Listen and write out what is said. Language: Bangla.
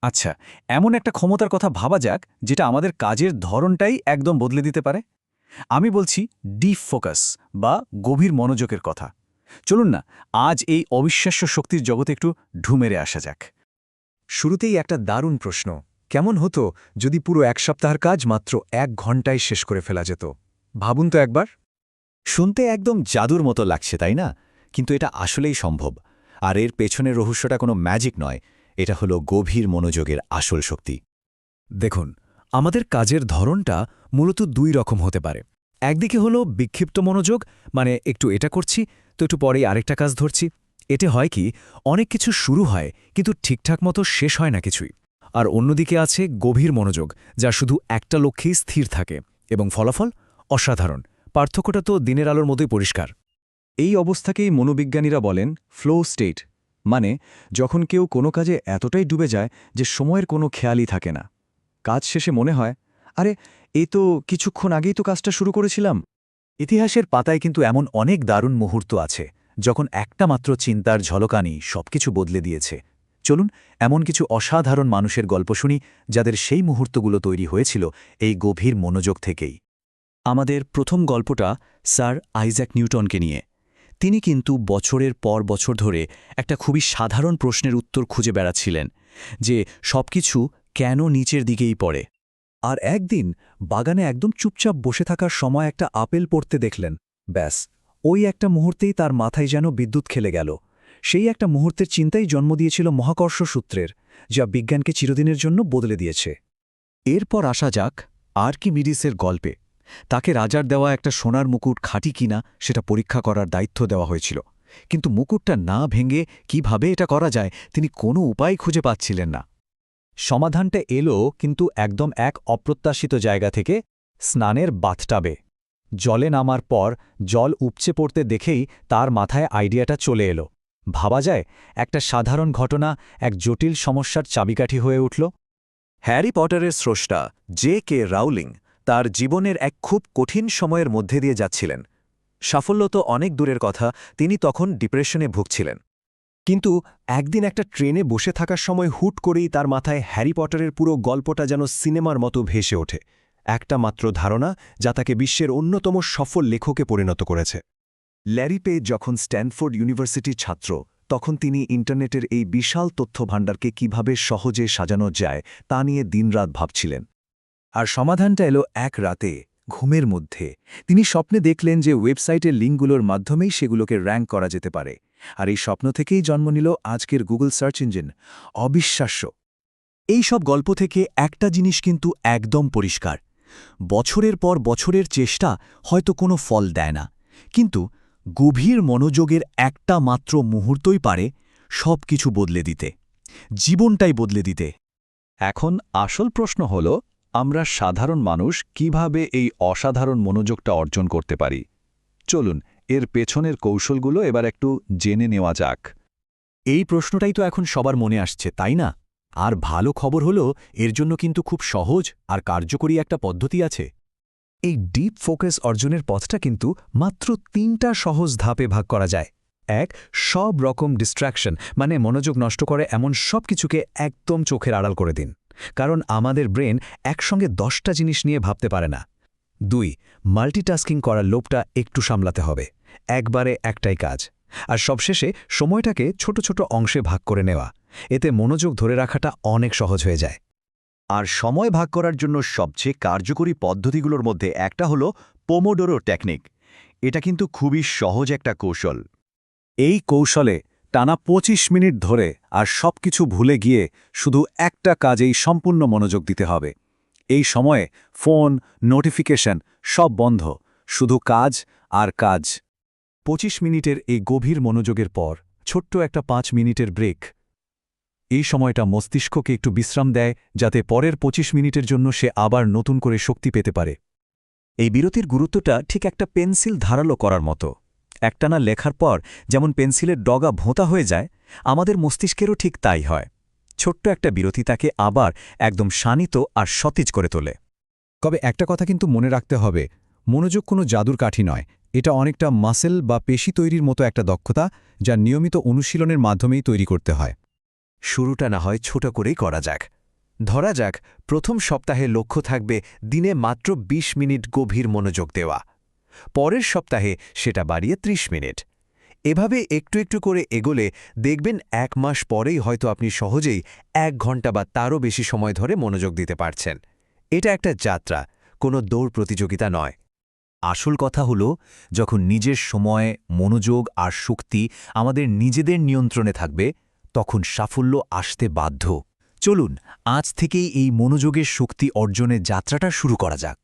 আচ্ছা, এমন একটা ক্ষমতার কথা ভাবা যাক যেটা আমাদের কাজের ধরনটাই একদম বদলে দিতে পারে। আমি বলছি ডিপ ফোকাস বা গভীর মনোযোগের কথা। চলুন না আজ এই অবিশ্বাস্য শক্তির জগতে একটু ঢুমেরে আসা যাক। শুরুতেই একটা দারুণ প্রশ্ন। কেমন হতো যদি পুরো এক সপ্তাহের কাজ মাত্র 1 ঘণ্টায় শেষ করে ফেলা যেত? ভাবুন তো একবার। শুনতে একদম জাদুর মতো লাগছে তাই না? কিন্তু এটা আসলেই সম্ভব। আর এর পেছনের রহস্যটা কোনো ম্যাজিক নয়, এটা হলো গভীর মনোযোগের আসল শক্তি। দেখুন, আমাদের কাজের ধরনটা মূলত 2 রকম হতে পারে। একদিকে হলো বিক্ষিপ্ত মনোযোগ, মানে একটু এটা করছি তো একটু পরেই আরেকটা কাজ ধরছি। এতে হয় কি, অনেক কিছু শুরু হয় কিন্তু ঠিকঠাক মতো শেষ হয় না কিছুই। আর অন্যদিকে আছে গভীর মনোযোগ, যা শুধু একটা লক্ষ্যেই স্থির থাকে এবং ফলাফল অসাধারণ। পার্থক্যটা তো দিনের আলোর মতোই পরিষ্কার। এই অবস্থাকেই মনোবিজ্ঞানীরা বলেন ফ্লো স্টেট, মানে যখন কেউ কোনো কাজে এতটাই ডুবে যায় যে সময়ের কোনো খেয়ালই থাকে না। কাজ শেষে মনে হয়, আরে এই তো কিছুক্ষণ আগেই তো কাজটা শুরু করেছিলাম। ইতিহাসের পাতায় কিন্তু এমন অনেক দারুণ মুহূর্ত আছে যখন একটা মাত্র চিন্তার ঝলকানি সবকিছু বদলে দিয়েছে। চলুন এমন কিছু অসাধারণ মানুষের গল্প শুনি যাদের সেই মুহূর্তগুলো তৈরি হয়েছিল এই গভীর মনোযোগ থেকেই। আমাদের প্রথম গল্পটা স্যার আইজ্যাক নিউটনকে নিয়ে। তিনি কিন্তু বছরের পর বছর ধরে একটা খুবই সাধারণ প্রশ্নের উত্তর খুঁজে বেড়াচ্ছিলেন, যে সবকিছু কেন নিচের দিকেই পড়ে। আর একদিন বাগানে একদম চুপচাপ বসে থাকার সময় একটা আপেল পড়তে দেখলেন। ব্যাস, ওই একটা মুহূর্তেই তার মাথায় যেন বিদ্যুৎ খেলে গেল। সেই একটা মুহূর্তের চিন্তাই জন্ম দিয়েছিল মহাকর্ষ সূত্রের, যা বিজ্ঞানকে চিরদিনের জন্য বদলে দিয়েছে। এরপর আসা যাক আর্কিমিডিসের গল্পে। তাকে রাজার দেওয়া একটা সোনার মুকুট খাঁটি কিনা সেটা পরীক্ষা করার দায়িত্ব দেওয়া হয়েছিল, কিন্তু মুকুটটা না ভেঙে কিভাবে এটা করা যায় তিনি কোনো উপায় খুঁজে পাচ্ছিলেন না। সমাধানটা এলো কিন্তু একদম এক অপ্রত্যাশিত জায়গা থেকে, স্নানের বাথটাবে। জলে নামার পর জল উপচে পড়তে দেখেই তার মাথায় আইডিয়াটা চলে এলো। ভাবা যায়, একটা সাধারণ ঘটনা এক জটিল সমস্যার চাবিকাঠি হয়ে উঠল। হ্যারি পটারের স্রষ্টা J.K. রাউলিং তার জীবনের এক খুব কঠিন সময়ের মধ্যে দিয়ে যাচ্ছিলেন। সাফল্য তো অনেক দূরের কথা, তিনি তখন ডিপ্রেশনে ভুগছিলেন। কিন্তু একদিন একটা ট্রেনে বসে থাকার সময় হুট করেই তার মাথায় হ্যারি পটারের পুরো গল্পটা যেন সিনেমার মতো ভেসে ওঠে। একটা মাত্র ধারণা যা তাকে বিশ্বের অন্যতম সফল লেখকে পরিণত করেছে। ল্যারি পেজ যখন স্ট্যানফোর্ড ইউনিভার্সিটির ছাত্র, তখন তিনি ইন্টারনেটের এই বিশাল তথ্যভাণ্ডারকে কিভাবে সহজে সাজানো যায় তা নিয়ে দিনরাত ভাবছিলেন। আর সমাধানটা এলো এক রাতে, ঘুমের মধ্যে। তিনি স্বপ্নে দেখলেন যে ওয়েবসাইটের লিঙ্কগুলোর মাধ্যমেই সেগুলোকে র্যাঙ্ক করা যেতে পারে। আর এই স্বপ্ন থেকেই জন্ম নিল আজকের গুগল সার্চ ইঞ্জিন। অবিশ্বাস্য। এই সব গল্প থেকে একটা জিনিস কিন্তু একদম পরিষ্কার। বছরের পর বছরের চেষ্টা হয়তো কোনো ফল দেয় না, কিন্তু গভীর মনোযোগের একটা মাত্র মুহূর্তই পারে সব কিছু বদলে দিতে, জীবনটাই বদলে দিতে। এখন আসল প্রশ্ন হল, আমরা সাধারণ মানুষ কিভাবে এই অসাধারণ মনোযোগটা অর্জন করতে পারি? চলুন এর পেছনের কৌশলগুলো এবার একটু জেনে নেওয়া যাক। এই প্রশ্নটাই তো এখন সবার মনে আসছে, তাই না? আর ভালো খবর হলো, এর জন্য কিন্তু খুব সহজ আর কার্যকরী একটা পদ্ধতি আছে। এই ডিপ ফোকাস অর্জনের পথটা কিন্তু মাত্র 3টা সহজ ধাপে ভাগ করা যায়। এক, সব রকম ডিস্ট্র্যাকশন, মানে মনোযোগ নষ্ট করে এমন সব কিছুকে একদম চোখের আড়াল করে দিন, কারণ আমাদের ব্রেন একসঙ্গে 10টা জিনিস নিয়ে ভাবতে পারে না। 2, মাল্টিটাস্কিং করার লোভটা একটু সামলাতে হবে, একবারে একটাই কাজ। আর সবশেষে সময়টাকে ছোট ছোট অংশে ভাগ করে নেওয়া, এতে মনোযোগ ধরে রাখাটা অনেক সহজ হয়ে যায়। আর সময় ভাগ করার জন্য সবচেয়ে কার্যকরী পদ্ধতিগুলোর মধ্যে একটা হলো পোমোডোরো টেকনিক। এটা কিন্তু খুবই সহজ একটা কৌশল। এই কৌশলে টানা 25 মিনিট ধরে আর সবকিছু ভুলে গিয়ে শুধু একটা কাজেই সম্পূর্ণ মনোযোগ দিতে হবে। এই সময়ে ফোন, নোটিফিকেশন সব বন্ধ, শুধু কাজ আর কাজ। 25 মিনিটের এই গভীর মনোযোগের পর ছোট্ট একটা 5 মিনিটের ব্রেক। এই সময়টা মস্তিষ্ককে একটু বিশ্রাম দেয়, যাতে পরের 25 মিনিটের জন্য সে আবার নতুন করে শক্তি পেতে পারে। এই বিরতির গুরুত্বটা ঠিক একটা পেন্সিল ধারালো করার মতো। একটানা লেখার পর যেমন পেন্সিলের ডগা ভোঁতা হয়ে যায়, আমাদের মস্তিষ্কেরও ঠিক তাই হয়। ছোট্ট একটা বিরতি তাকে আবার একদম শানিত আর সতেজ করে তোলে। তবে একটা কথা কিন্তু মনে রাখতে হবে, মনোযোগ কোনো জাদুর কাঠি নয়। এটা অনেকটা মাসেল বা পেশি তৈরির মতো একটা দক্ষতা, যা নিয়মিত অনুশীলনের মাধ্যমেই তৈরি করতে হয়। শুরুটা না হয় ছোট করেই করা যাক। ধরা যাক প্রথম সপ্তাহে লক্ষ্য থাকবে দিনে মাত্র ২০ মিনিট গভীর মনোযোগ দেওয়া। পরের সপ্তাহে সেটা বাড়িয়ে ৩০ মিনিট। এভাবে একটু একটু করে এগোলে দেখবেন ১ মাস পরেই হয়তো আপনি সহজেই ১ ঘন্টা বা তারও বেশি সময় ধরে মনোযোগ দিতে পারছেন। এটা একটা যাত্রা, কোনো দৌড় প্রতিযোগিতা নয়। আসল কথা হলো, যখন নিজের সময়, মনোযোগ আর শক্তি আমাদের নিজেদের নিয়ন্ত্রণে থাকবে, তখন সাফল্য আসতে বাধ্য। চলুন আজ থেকেই এই মনোযোগের শক্তি অর্জনের যাত্রাটা শুরু করা যাক।